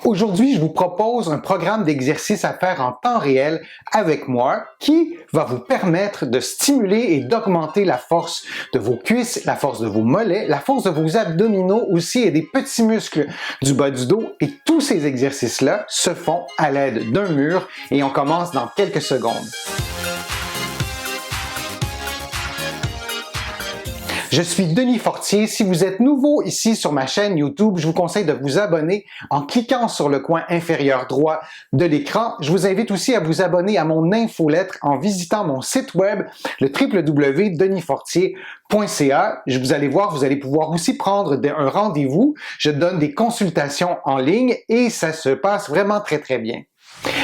Aujourd'hui, je vous propose un programme d'exercice à faire en temps réel avec moi qui va vous permettre de stimuler et d'augmenter la force de vos cuisses, la force de vos mollets, la force de vos abdominaux aussi et des petits muscles du bas du dos. Et tous ces exercices-là se font à l'aide d'un mur et on commence dans quelques secondes. Je suis Denis Fortier. Si vous êtes nouveau ici sur ma chaîne YouTube, je vous conseille de vous abonner en cliquant sur le coin inférieur droit de l'écran. Je vous invite aussi à vous abonner à mon infolettre en visitant mon site web, le www.denisfortier.ca. Vous allez voir, vous allez pouvoir aussi prendre un rendez-vous. Je donne des consultations en ligne et ça se passe vraiment très bien.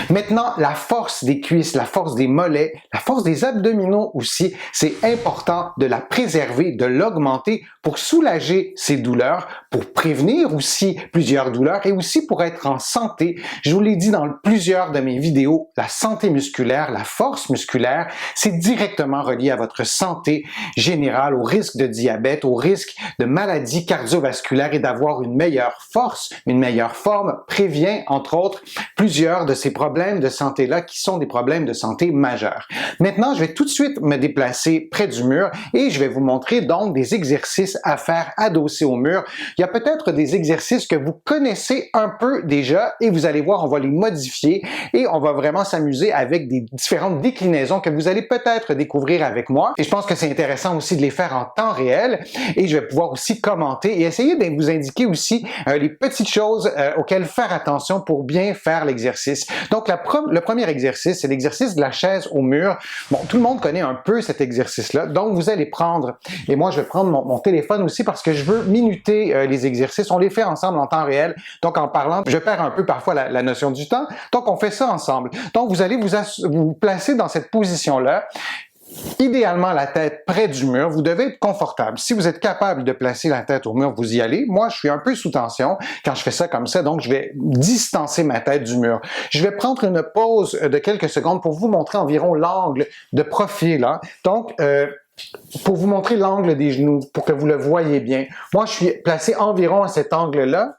Maintenant, la force des cuisses, la force des mollets, la force des abdominaux aussi, c'est important de la préserver, de l'augmenter pour soulager ces douleurs, pour prévenir aussi plusieurs douleurs et aussi pour être en santé. Je vous l'ai dit dans plusieurs de mes vidéos, la santé musculaire, la force musculaire, c'est directement relié à votre santé générale, au risque de diabète, au risque de maladies cardiovasculaires et d'avoir une meilleure force, une meilleure forme, prévient entre autres plusieurs de ces problèmes de santé-là qui sont des problèmes de santé majeurs. Maintenant, je vais tout de suite me déplacer près du mur et je vais vous montrer donc des exercices à faire adossés au mur. Il y a peut-être des exercices que vous connaissez un peu déjà et vous allez voir, on va les modifier et on va vraiment s'amuser avec des différentes déclinaisons que vous allez peut-être découvrir avec moi. Et je pense que c'est intéressant aussi de les faire en temps réel et je vais pouvoir aussi commenter et essayer de vous indiquer aussi les petites choses auxquelles faire attention pour bien faire l'exercice. Donc, le premier exercice, c'est l'exercice de la chaise au mur. Bon, tout le monde connaît un peu cet exercice-là. Donc, vous allez prendre, et moi, je vais prendre mon téléphone aussi parce que je veux minuter les exercices. On les fait ensemble en temps réel. Donc, en parlant, je perds un peu parfois la notion du temps. Donc, on fait ça ensemble. Donc, vous allez vous placer dans cette position-là. Idéalement, la tête près du mur. Vous devez être confortable. Si vous êtes capable de placer la tête au mur, vous y allez. Moi, je suis un peu sous tension quand je fais ça comme ça, donc je vais distancer ma tête du mur. Je vais prendre une pause de quelques secondes pour vous montrer environ l'angle de profil. Hein. Donc, pour vous montrer l'angle des genoux, pour que vous le voyez bien. Moi, je suis placé environ à cet angle-là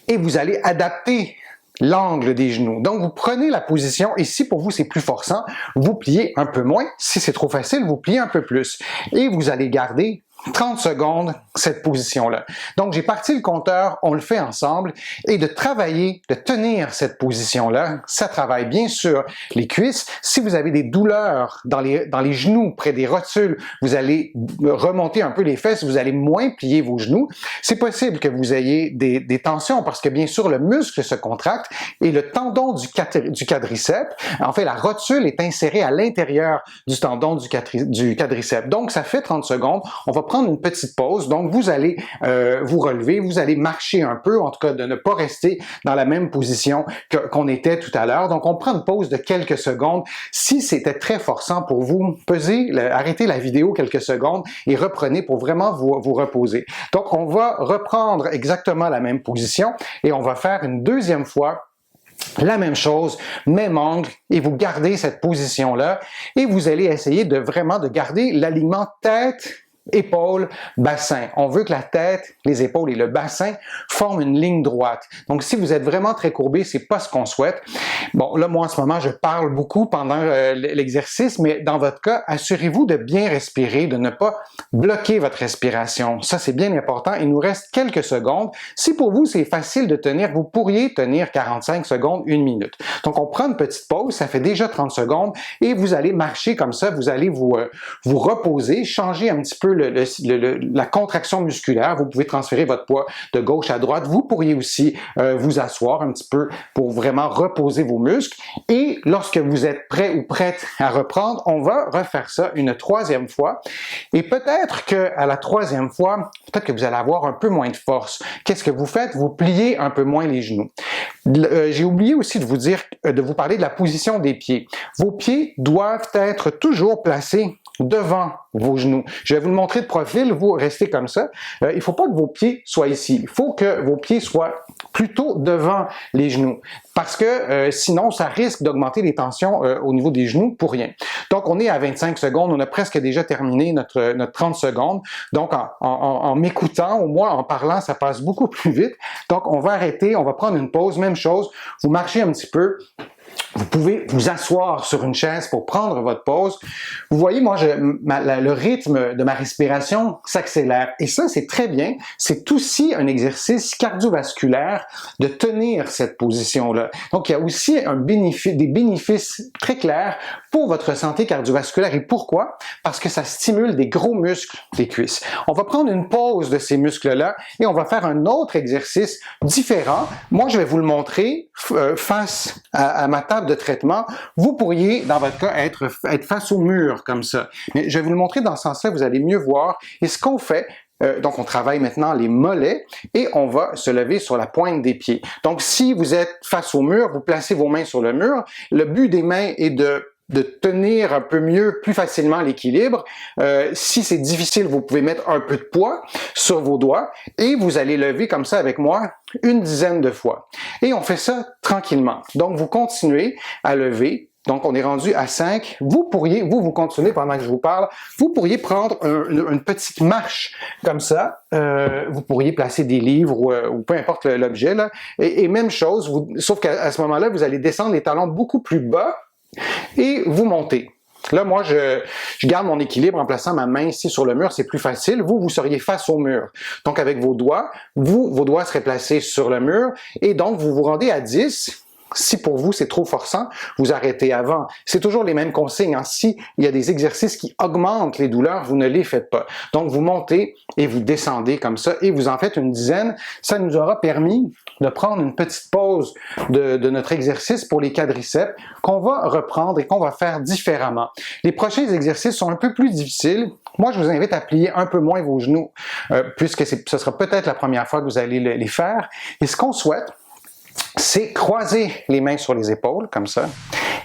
et vous allez adapter l'angle des genoux. Donc, vous prenez la position et si pour vous c'est plus forçant, vous pliez un peu moins. Si c'est trop facile, vous pliez un peu plus. Et vous allez garder 30 secondes cette position-là. Donc, j'ai parti le compteur, on le fait ensemble et de travailler, de tenir cette position-là, ça travaille bien sûr les cuisses. Si vous avez des douleurs dans les genoux, près des rotules, vous allez remonter un peu les fesses, vous allez moins plier vos genoux. C'est possible que vous ayez des tensions parce que bien sûr le muscle se contracte et le tendon du quadriceps, en fait la rotule est insérée à l'intérieur du tendon du quadriceps. Donc, ça fait 30 secondes. On va prendre une petite pause. Donc, vous allez vous relever, vous allez marcher un peu, en tout cas de ne pas rester dans la même position qu'on était tout à l'heure. Donc, on prend une pause de quelques secondes. Si c'était très forçant pour vous, arrêtez la vidéo quelques secondes et reprenez pour vraiment vous reposer. Donc, on va reprendre exactement la même position et on va faire une deuxième fois la même chose, même angle, et vous gardez cette position-là et vous allez essayer de vraiment garder l'alignement tête, épaules, bassin. On veut que la tête, les épaules et le bassin forment une ligne droite. Donc, si vous êtes vraiment très courbé, c'est pas ce qu'on souhaite. Bon, là, moi, en ce moment, je parle beaucoup pendant l'exercice, mais dans votre cas, assurez-vous de bien respirer, de ne pas bloquer votre respiration. Ça, c'est bien important. Il nous reste quelques secondes. Si pour vous, c'est facile de tenir, vous pourriez tenir 45 secondes, 1 minute. Donc, on prend une petite pause, ça fait déjà 30 secondes, et vous allez marcher comme ça, vous allez vous reposer, changer un petit peu la contraction musculaire. Vous pouvez transférer votre poids de gauche à droite. Vous pourriez aussi vous asseoir un petit peu pour vraiment reposer vos muscles. Et lorsque vous êtes prêt ou prête à reprendre, on va refaire ça une troisième fois. Et peut-être qu'à la troisième fois, peut-être que vous allez avoir un peu moins de force. Qu'est-ce que vous faites? Vous pliez un peu moins les genoux. J'ai oublié aussi de vous parler de la position des pieds. Vos pieds doivent être toujours placés devant vos genoux. Je vais vous le montrer de profil, vous restez comme ça. Il ne faut pas que vos pieds soient ici. Il faut que vos pieds soient plutôt devant les genoux parce que sinon, ça risque d'augmenter les tensions au niveau des genoux pour rien. Donc, on est à 25 secondes. On a presque déjà terminé notre 30 secondes. Donc, en m'écoutant, au moins en parlant, ça passe beaucoup plus vite. Donc, on va arrêter, on va prendre une pause. Même chose, vous marchez un petit peu. Vous pouvez vous asseoir sur une chaise pour prendre votre pause. Vous voyez, moi, le rythme de ma respiration s'accélère. Et ça, c'est très bien. C'est aussi un exercice cardiovasculaire de tenir cette position-là. Donc, il y a aussi des bénéfices très clairs pour votre santé cardiovasculaire. Et pourquoi? Parce que ça stimule des gros muscles des cuisses. On va prendre une pause de ces muscles-là et on va faire un autre exercice différent. Moi, je vais vous le montrer face à ma table de traitement. Vous pourriez, dans votre cas, être face au mur comme ça. Mais je vais vous le montrer dans ce sens-là, vous allez mieux voir. Et ce qu'on fait, donc on travaille maintenant les mollets et on va se lever sur la pointe des pieds. Donc si vous êtes face au mur, vous placez vos mains sur le mur. Le but des mains est de tenir un peu mieux, plus facilement l'équilibre. Si c'est difficile, vous pouvez mettre un peu de poids sur vos doigts et vous allez lever comme ça avec moi une dizaine de fois. Et on fait ça tranquillement. Donc, vous continuez à lever. Donc, on est rendu à 5. Vous continuez pendant que je vous parle. Vous pourriez prendre une petite marche comme ça. Vous pourriez placer des livres ou peu importe l'objet, là. Et même chose, sauf qu'à ce moment-là, vous allez descendre les talons beaucoup plus bas et vous montez. Là, moi, je garde mon équilibre en plaçant ma main ici sur le mur, c'est plus facile. Vous seriez face au mur. Donc, avec vos doigts, vos doigts seraient placés sur le mur et donc, vous vous rendez à 10. Si pour vous, c'est trop forçant, vous arrêtez avant. C'est toujours les mêmes consignes. Hein. Si il y a des exercices qui augmentent les douleurs, vous ne les faites pas. Donc, vous montez et vous descendez comme ça et vous en faites une dizaine. Ça nous aura permis de prendre une petite pause de notre exercice pour les quadriceps qu'on va reprendre et qu'on va faire différemment. Les prochains exercices sont un peu plus difficiles. Moi, je vous invite à plier un peu moins vos genoux puisque ce sera peut-être la première fois que vous allez les faire. Et ce qu'on souhaite, c'est croiser les mains sur les épaules, comme ça,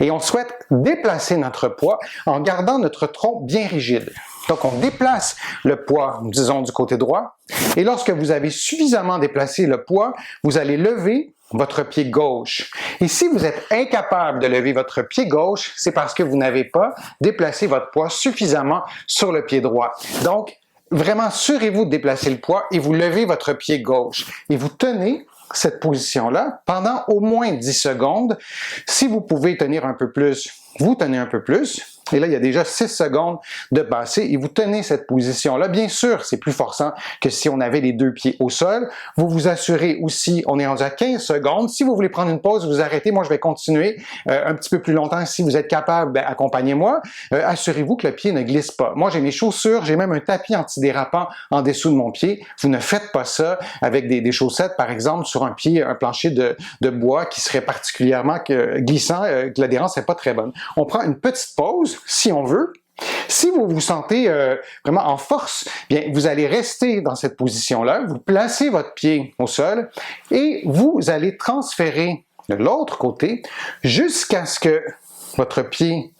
et on souhaite déplacer notre poids en gardant notre tronc bien rigide. Donc, on déplace le poids, disons, du côté droit, et lorsque vous avez suffisamment déplacé le poids, vous allez lever votre pied gauche. Et si vous êtes incapable de lever votre pied gauche, c'est parce que vous n'avez pas déplacé votre poids suffisamment sur le pied droit. Donc, vraiment, assurez-vous de déplacer le poids et vous levez votre pied gauche. Et vous tenez cette position-là pendant au moins 10 secondes. Si vous pouvez tenir un peu plus, vous tenez un peu plus. Et là, il y a déjà 6 secondes de passer et vous tenez cette position-là. Bien sûr, c'est plus forçant que si on avait les deux pieds au sol. Vous vous assurez aussi, on est rendu à 15 secondes. Si vous voulez prendre une pause, vous arrêtez. Moi, je vais continuer un petit peu plus longtemps. Si vous êtes capable, ben, accompagnez-moi. Assurez-vous que le pied ne glisse pas. Moi, j'ai mes chaussures, j'ai même un tapis antidérapant en dessous de mon pied. Vous ne faites pas ça avec des chaussettes, par exemple, sur un plancher de bois qui serait particulièrement glissant, que l'adhérence n'est pas très bonne. On prend une petite pause si on veut. Si vous vous sentez vraiment en force, bien, vous allez rester dans cette position-là, vous placez votre pied au sol et vous allez transférer de l'autre côté jusqu'à ce que votre pied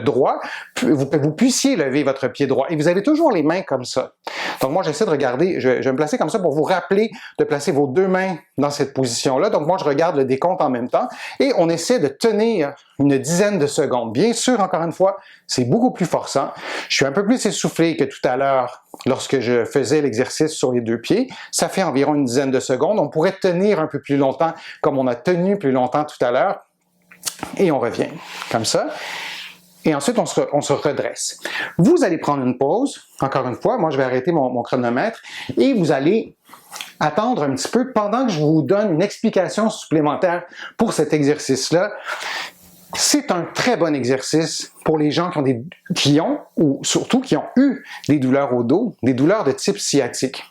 droit, vous puissiez lever votre pied droit. Et vous avez toujours les mains comme ça. Donc moi, j'essaie de regarder, je vais me placer comme ça pour vous rappeler de placer vos deux mains dans cette position-là. Donc moi, je regarde le décompte en même temps et on essaie de tenir une dizaine de secondes. Bien sûr, encore une fois, c'est beaucoup plus forçant. Je suis un peu plus essoufflé que tout à l'heure lorsque je faisais l'exercice sur les deux pieds. Ça fait environ une dizaine de secondes. On pourrait tenir un peu plus longtemps comme on a tenu plus longtemps tout à l'heure. Et on revient, comme ça. Et ensuite, on se redresse. Vous allez prendre une pause, encore une fois, moi je vais arrêter mon chronomètre, et vous allez attendre un petit peu pendant que je vous donne une explication supplémentaire pour cet exercice-là. C'est un très bon exercice pour les gens qui ont eu des douleurs au dos, des douleurs de type sciatique.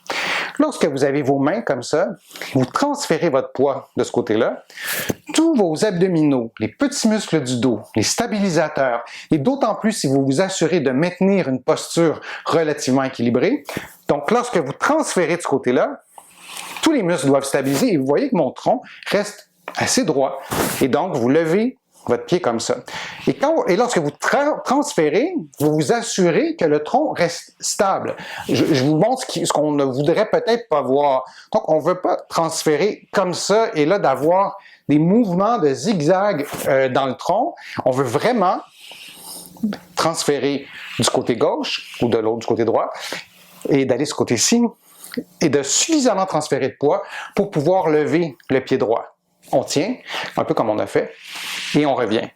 Lorsque vous avez vos mains comme ça, vous transférez votre poids de ce côté-là, tous vos abdominaux, les petits muscles du dos, les stabilisateurs, et d'autant plus si vous vous assurez de maintenir une posture relativement équilibrée. Donc, lorsque vous transférez de ce côté-là, tous les muscles doivent stabiliser et vous voyez que mon tronc reste assez droit. Et donc, vous levez votre pied comme ça. Et lorsque vous transférez, vous vous assurez que le tronc reste stable. Je vous montre ce qu'on ne voudrait peut-être pas voir. Donc, on ne veut pas transférer comme ça et là d'avoir des mouvements de zigzag dans le tronc. On veut vraiment transférer du côté gauche ou de l'autre du côté droit et d'aller ce côté-ci et de suffisamment transférer de poids pour pouvoir lever le pied droit. On tient, un peu comme on a fait, et on revient.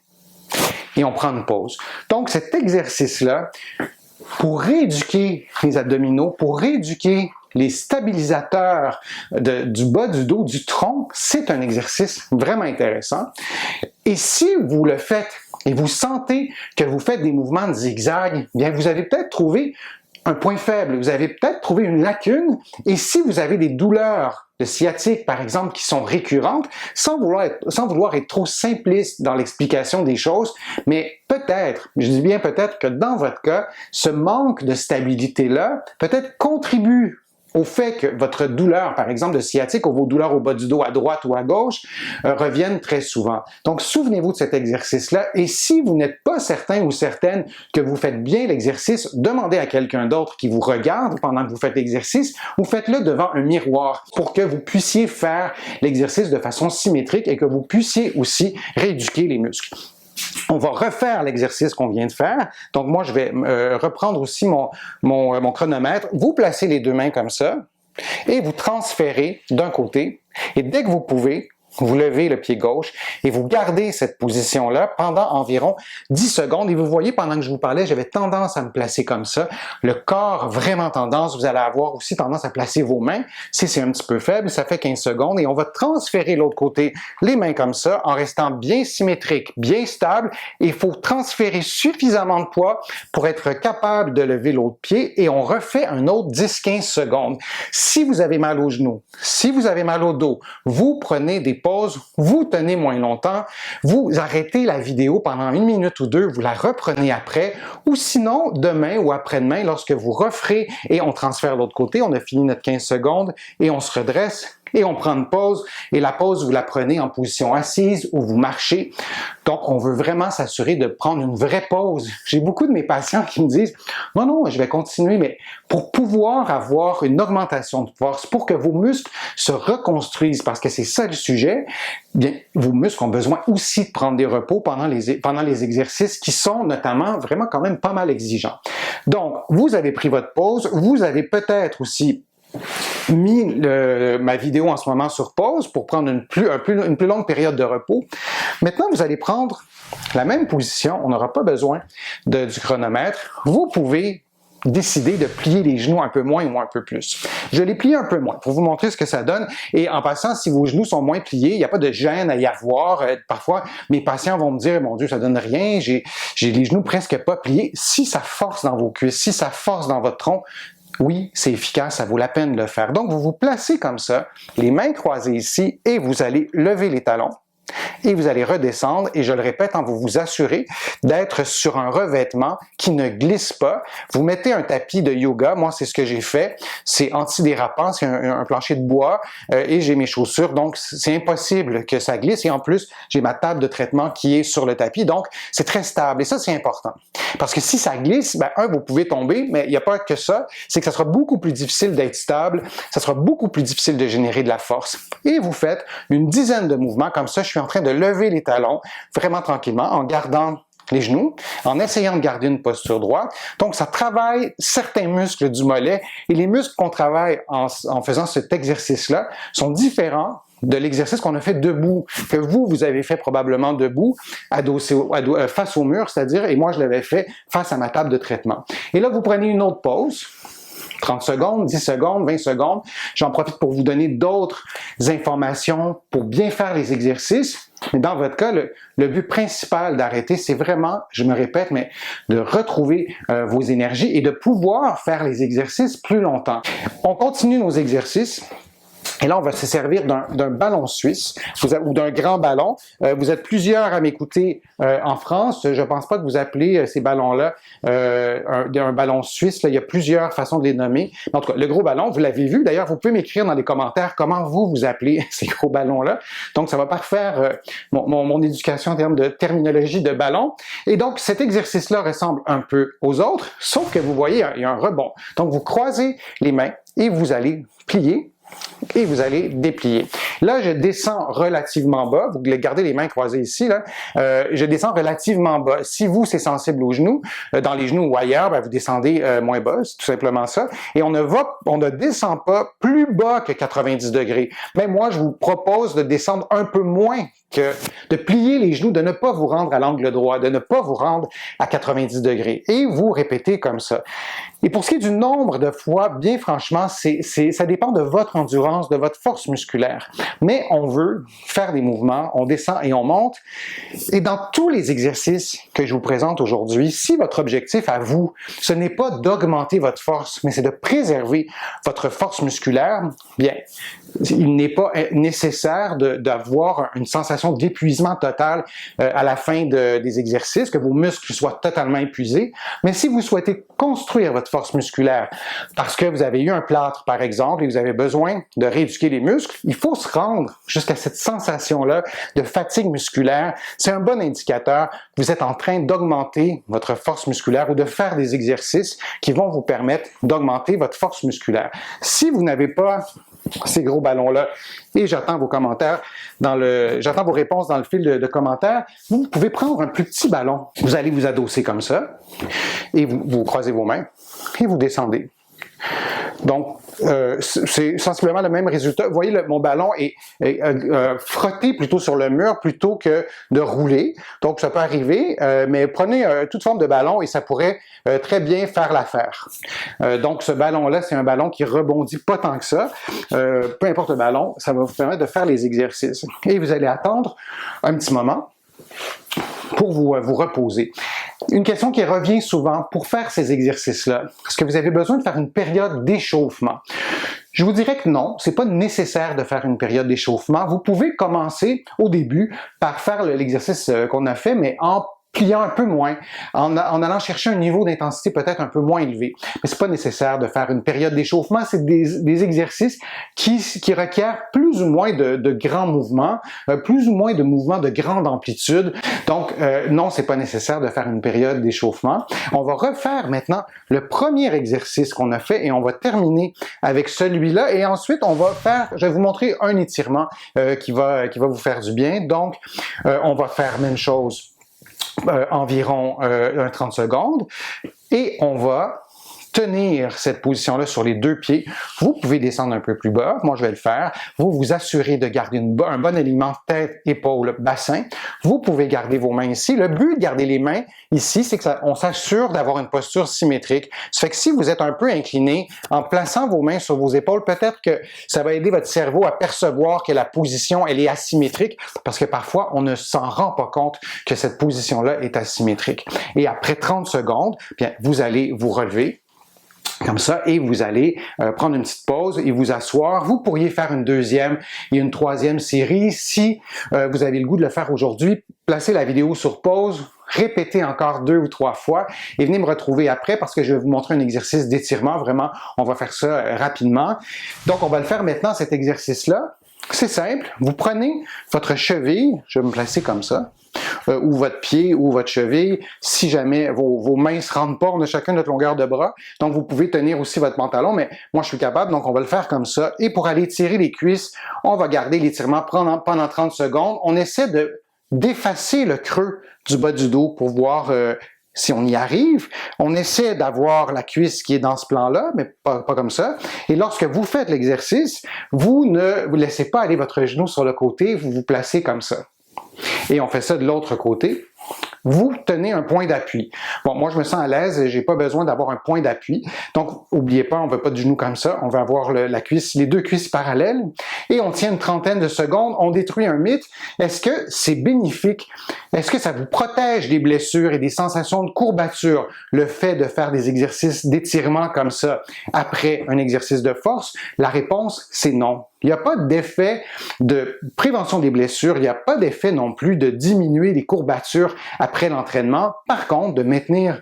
Et on prend une pause. Donc, cet exercice-là, pour rééduquer les abdominaux, pour rééduquer les stabilisateurs du bas du dos, du tronc, c'est un exercice vraiment intéressant. Et si vous le faites et vous sentez que vous faites des mouvements de zigzag, bien, vous avez peut-être trouvé un point faible, vous avez peut-être trouvé une lacune, et si vous avez des douleurs de sciatique, par exemple, qui sont récurrentes, sans vouloir être trop simpliste dans l'explication des choses, mais peut-être, je dis bien peut-être que dans votre cas, ce manque de stabilité-là peut-être contribue au fait que votre douleur, par exemple de sciatique, ou vos douleurs au bas du dos à droite ou à gauche, reviennent très souvent. Donc, souvenez-vous de cet exercice-là, et si vous n'êtes pas certain ou certaine que vous faites bien l'exercice, demandez à quelqu'un d'autre qui vous regarde pendant que vous faites l'exercice, ou faites-le devant un miroir pour que vous puissiez faire l'exercice de façon symétrique et que vous puissiez aussi rééduquer les muscles. On va refaire l'exercice qu'on vient de faire. Donc, moi, je vais reprendre aussi mon chronomètre. Vous placez les deux mains comme ça et vous transférez d'un côté. Et dès que vous pouvez, vous levez le pied gauche et vous gardez cette position-là pendant environ 10 secondes. Et vous voyez, pendant que je vous parlais, j'avais tendance à me placer comme ça. Le corps, vraiment tendance. Vous allez avoir aussi tendance à placer vos mains. Si c'est un petit peu faible, ça fait 15 secondes. Et on va transférer l'autre côté, les mains comme ça, en restant bien symétrique, bien stable. Et il faut transférer suffisamment de poids pour être capable de lever l'autre pied. Et on refait un autre 10-15 secondes. Si vous avez mal aux genoux, si vous avez mal au dos, vous prenez des pauses, vous tenez moins longtemps, vous arrêtez la vidéo pendant 1 minute ou 2, vous la reprenez après, ou sinon, demain ou après-demain, lorsque vous referez et on transfère de l'autre côté, on a fini notre 15 secondes et on se redresse et on prend une pause, et la pause, vous la prenez en position assise ou vous marchez. Donc, on veut vraiment s'assurer de prendre une vraie pause. J'ai beaucoup de mes patients qui me disent « Non, je vais continuer », mais pour pouvoir avoir une augmentation de force, pour que vos muscles se reconstruisent, parce que c'est ça le sujet, bien, vos muscles ont besoin aussi de prendre des repos pendant les exercices qui sont notamment vraiment quand même pas mal exigeants. Donc, vous avez pris votre pause, vous avez peut-être aussi mis ma vidéo en ce moment sur pause pour prendre une plus longue période de repos. Maintenant, vous allez prendre la même position. On n'aura pas besoin du chronomètre. Vous pouvez décider de plier les genoux un peu moins ou un peu plus. Je les plie un peu moins pour vous montrer ce que ça donne. Et en passant, si vos genoux sont moins pliés, il n'y a pas de gêne à y avoir. Parfois, mes patients vont me dire « Mon Dieu, ça donne rien, j'ai les genoux presque pas pliés. » Si ça force dans vos cuisses, si ça force dans votre tronc, oui, c'est efficace, ça vaut la peine de le faire. Donc, vous vous placez comme ça, les mains croisées ici, et vous allez lever les talons. Et vous allez redescendre, et je le répète, vous vous assurez d'être sur un revêtement qui ne glisse pas. Vous mettez un tapis de yoga, moi c'est ce que j'ai fait, c'est antidérapant, c'est un plancher de bois, et j'ai mes chaussures, donc c'est impossible que ça glisse, et en plus, j'ai ma table de traitement qui est sur le tapis, donc c'est très stable, et ça c'est important. Parce que si ça glisse, vous pouvez tomber, mais il n'y a pas que ça, c'est que ça sera beaucoup plus difficile d'être stable, ça sera beaucoup plus difficile de générer de la force. Et vous faites une dizaine de mouvements comme ça, je suis en train de lever les talons vraiment tranquillement en gardant les genoux, en essayant de garder une posture droite. Donc, ça travaille certains muscles du mollet et les muscles qu'on travaille en faisant cet exercice-là sont différents de l'exercice qu'on a fait debout, que vous avez fait probablement debout, adossé face au mur, c'est-à-dire, et moi je l'avais fait face à ma table de traitement. Et là, vous prenez une autre pause, 30 secondes, 10 secondes, 20 secondes. J'en profite pour vous donner d'autres informations pour bien faire les exercices. Mais dans votre cas, le but principal d'arrêter, c'est vraiment, je me répète, mais de retrouver vos énergies et de pouvoir faire les exercices plus longtemps. On continue nos exercices. Et là, on va se servir d'un ballon suisse ou d'un grand ballon. Vous êtes plusieurs à m'écouter en France. Je ne pense pas que vous appelez ces ballons-là un ballon suisse. Là, il y a plusieurs façons de les nommer. En tout cas, le gros ballon, vous l'avez vu. D'ailleurs, vous pouvez m'écrire dans les commentaires comment vous appelez ces gros ballons-là. Donc, ça va parfaire mon éducation en termes de terminologie de ballon. Et donc, cet exercice-là ressemble un peu aux autres, sauf que vous voyez, il y a un rebond. Donc, vous croisez les mains et vous allez plier. Et vous allez déplier. Là, je descends relativement bas. Vous gardez les mains croisées ici. Là. Je descends relativement bas. Si vous, c'est sensible aux genoux, dans les genoux ou ailleurs, ben, vous descendez moins bas. C'est tout simplement ça. Et on ne descend pas plus bas que 90 degrés. Mais moi, je vous propose de descendre un peu moins de plier les genoux, de ne pas vous rendre à l'angle droit, de ne pas vous rendre à 90 degrés. Et vous répétez comme ça. Et pour ce qui est du nombre de fois, bien franchement, ça dépend de votre endurance, de votre force musculaire. Mais on veut faire des mouvements, on descend et on monte. Et dans tous les exercices que je vous présente aujourd'hui, si votre objectif à vous, ce n'est pas d'augmenter votre force, mais c'est de préserver votre force musculaire, bien, il n'est pas nécessaire d'avoir une sensation d'épuisement total à la fin des exercices, que vos muscles soient totalement épuisés. Mais si vous souhaitez construire votre force musculaire parce que vous avez eu un plâtre, par exemple, et vous avez besoin de rééduquer les muscles, il faut se rendre jusqu'à cette sensation-là de fatigue musculaire. C'est un bon indicateur que vous êtes en train d'augmenter votre force musculaire ou de faire des exercices qui vont vous permettre d'augmenter votre force musculaire. Si vous n'avez pas ces gros ballons-là, et j'attends vos commentaires j'attends vos réponses dans le fil de commentaires, vous pouvez prendre un plus petit ballon. Vous allez vous adosser comme ça, et vous croisez vos mains, et vous descendez. Donc, c'est sensiblement le même résultat. Vous voyez, mon ballon est frotté plutôt sur le mur plutôt que de rouler. Donc, ça peut arriver, mais prenez toute forme de ballon et ça pourrait très bien faire l'affaire. Donc, ce ballon-là, c'est un ballon qui rebondit pas tant que ça. Peu importe le ballon, ça va vous permettre de faire les exercices. Et vous allez attendre un petit moment pour vous reposer. Une question qui revient souvent pour faire ces exercices-là, est-ce que vous avez besoin de faire une période d'échauffement? Je vous dirais que non, c'est pas nécessaire de faire une période d'échauffement. Vous pouvez commencer au début par faire l'exercice qu'on a fait, mais en pliant un peu moins, en allant chercher un niveau d'intensité peut-être un peu moins élevé. Mais c'est pas nécessaire de faire une période d'échauffement, c'est des exercices qui requièrent plus ou moins de grands mouvements, plus ou moins de mouvements de grande amplitude. Donc, non, c'est pas nécessaire de faire une période d'échauffement. On va refaire maintenant le premier exercice qu'on a fait et on va terminer avec celui-là. Et ensuite, je vais vous montrer un étirement qui va vous faire du bien. Donc, on va faire même chose. Environ 30 secondes et on va tenir cette position-là sur les deux pieds. Vous pouvez descendre un peu plus bas. Moi, je vais le faire. Vous vous assurez de garder un bon alignement tête, épaule, bassin. Vous pouvez garder vos mains ici. Le but de garder les mains ici, c'est qu'on s'assure d'avoir une posture symétrique. Ça fait que si vous êtes un peu incliné, en plaçant vos mains sur vos épaules, peut-être que ça va aider votre cerveau à percevoir que la position, elle est asymétrique parce que parfois, on ne s'en rend pas compte que cette position-là est asymétrique. Et après 30 secondes, bien, vous allez vous relever comme ça, et vous allez prendre une petite pause et vous asseoir. Vous pourriez faire une deuxième et une troisième série. Si vous avez le goût de le faire aujourd'hui, placez la vidéo sur pause, répétez encore 2 ou 3 fois et venez me retrouver après parce que je vais vous montrer un exercice d'étirement. Vraiment, on va faire ça rapidement. Donc, on va le faire maintenant, cet exercice-là. C'est simple. Vous prenez votre cheville, je vais me placer comme ça, ou votre pied ou votre cheville. Si jamais vos mains ne se rendent pas, on a chacun notre longueur de bras. Donc, vous pouvez tenir aussi votre pantalon, mais moi, je suis capable, donc on va le faire comme ça. Et pour aller tirer les cuisses, on va garder l'étirement pendant 30 secondes. On essaie d'effacer le creux du bas du dos pour voir si on y arrive. On essaie d'avoir la cuisse qui est dans ce plan-là, mais pas comme ça. Et lorsque vous faites l'exercice, vous ne vous laissez pas aller votre genou sur le côté, vous vous placez comme ça. Et on fait ça de l'autre côté. Vous tenez un point d'appui. Bon, moi, je me sens à l'aise et j'ai pas besoin d'avoir un point d'appui. Donc, oubliez pas, on ne veut pas de genou comme ça. On va avoir la cuisse, les deux cuisses parallèles. Et on tient une trentaine de secondes. On détruit un mythe. Est-ce que c'est bénéfique? Est-ce que ça vous protège des blessures et des sensations de courbature, le fait de faire des exercices d'étirement comme ça après un exercice de force? La réponse, c'est non. Il n'y a pas d'effet de prévention des blessures, il n'y a pas d'effet non plus de diminuer les courbatures après l'entraînement. Par contre, de maintenir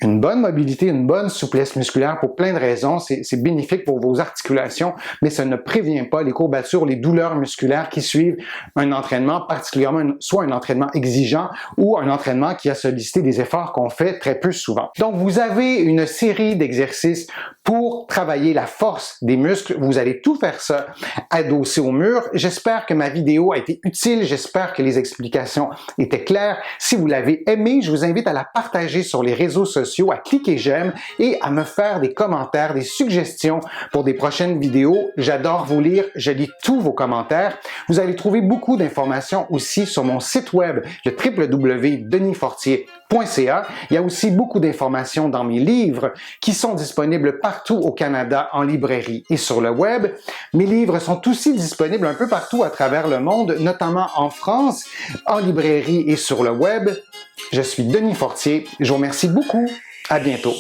une bonne mobilité, une bonne souplesse musculaire pour plein de raisons, c'est bénéfique pour vos articulations, mais ça ne prévient pas les courbatures, les douleurs musculaires qui suivent un entraînement, particulièrement soit un entraînement exigeant ou un entraînement qui a sollicité des efforts qu'on fait très peu souvent. Donc, vous avez une série d'exercices pour travailler la force des muscles. Vous allez tout faire ça adossé au mur. J'espère que ma vidéo a été utile. J'espère que les explications étaient claires. Si vous l'avez aimée, je vous invite à la partager sur les réseaux sociaux, à cliquer j'aime et à me faire des commentaires, des suggestions pour des prochaines vidéos. J'adore vous lire. Je lis tous vos commentaires. Vous allez trouver beaucoup d'informations aussi sur mon site web, le www.denisfortier.ca. Il y a aussi beaucoup d'informations dans mes livres qui sont disponibles partout au Canada en librairie et sur le web. Mes livres sont aussi disponibles un peu partout à travers le monde, notamment en France, en librairie et sur le web. Je suis Denis Fortier. Je vous remercie beaucoup. À bientôt.